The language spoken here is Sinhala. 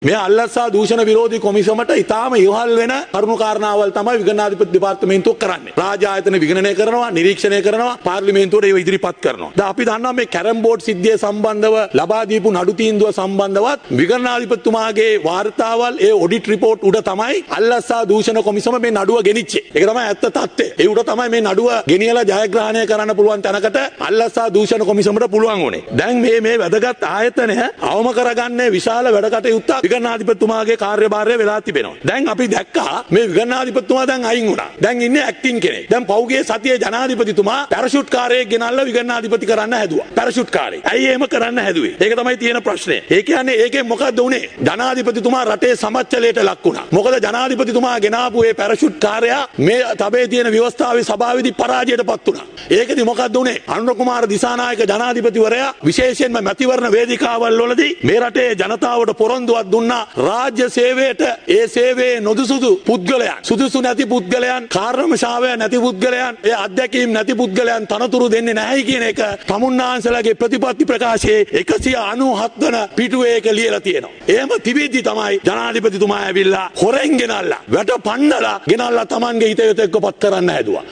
මේ අල්ලස්සා දූෂණ විරෝධී කොමිසමට ඉතාම ඉවහල් වෙන කරුණු කාරණාවල් තමයි විගණනාධිපති දෙපාර්තමේන්තුව කරන්නේ. රාජ්‍ය ආයතන විගණනය කරනවා, නිරීක්ෂණය කරනවා, පාර්ලිමේන්තුවට ඒව ඉදිරිපත් කරනවා. දැන් අපි දන්නවා මේ කැරම් බෝඩ් සිද්ධිය සම්බන්ධව ලබා දීපු නඩු තීන්දුව සම්බන්ධවත් විගණනාධිපතිතුමාගේ වාර්තාවල් ඒ ඔඩිට් රිපෝට් උඩ තමයි අල්ලස්සා දූෂණ කොමිසම මේ නඩුව ගෙනිච්චේ. ඒක තමයි ඇත්ත තත්ත්වය. ඒ උඩ තමයි මේ නඩුව ගෙනියලා ජයග්‍රහණය කරන්න පුළුවන් තැනකට අල්ලස්සා දූෂණ කොමිසමට පුළුවන් උනේ. දැන් මේ වැදගත් ආයතනය අවම කරගන්නේ විශාල වැඩ කටයුත්තක් විගණනාධිපතිතුමාගේ කාර්යභාරය වෙලා තිබෙනවා. දැන් අපි දැක්කා මේ විගණනාධිපතිතුමා දැන් අයින් වුණා. දැන් ඉන්නේ ඇක්ටිං කෙනෙක්. දැන් පෞගේ සතියේ ජනාධිපතිතුමා පැරෂුට් කාරයෙක් ගෙනල්ලා විගණනාධිපති කරන්න හැදුවා. පැරෂුට් කාරයෙක්. ඇයි එහෙම කරන්න හැදුවේ? ඒක තමයි තියෙන ප්‍රශ්නේ. ඒ කියන්නේ ඒකෙන් මොකද්ද උනේ? ජනාධිපතිතුමා රටේ සමච්චලයට ලක් වුණා. මොකද ජනාධිපතිතුමා ගෙනාපු ඒ පැරෂුට් කාර්යයා මේ තබේ තියෙන ව්‍යවස්ථාවේ සභාවේදී පරාජයටපත් වුණා. ඒකෙදි මොකද්ද උනේ? අනුර කුමාර දිසානායක ජනාධිපතිවරයා විශේෂයෙන්ම මැතිවරණ වේදිකාවල් වලදී මේ රටේ ජනතාවට පොරොන්දුවක් දුන්නා රාජ්‍ය සේවයට ඒ සේවයේ නොදුසුදු පුද්ගලයන්, සුදුසු නැති පුද්ගලයන්, කාර්යමශාවය නැති පුද්ගලයන්, ඒ අධ්‍යක්ීම් නැති පුද්ගලයන් තනතුරු දෙන්නේ නැහැයි කියන එක තමුන්නාන්සලාගේ ප්‍රතිපත්ති ප්‍රකාශයේ 197 වන පිටුවේ ඒක ලියලා තියෙනවා. එහෙම තිබෙද්දි තමයි ජනාධිපතිතුමා ඇවිල්ලා හොරෙන් ගෙනල්ලා වැට පන්නලා ගෙනල්ලා Tamanගේ හිතයත එක්ක පත් කරන්න හැදුවා.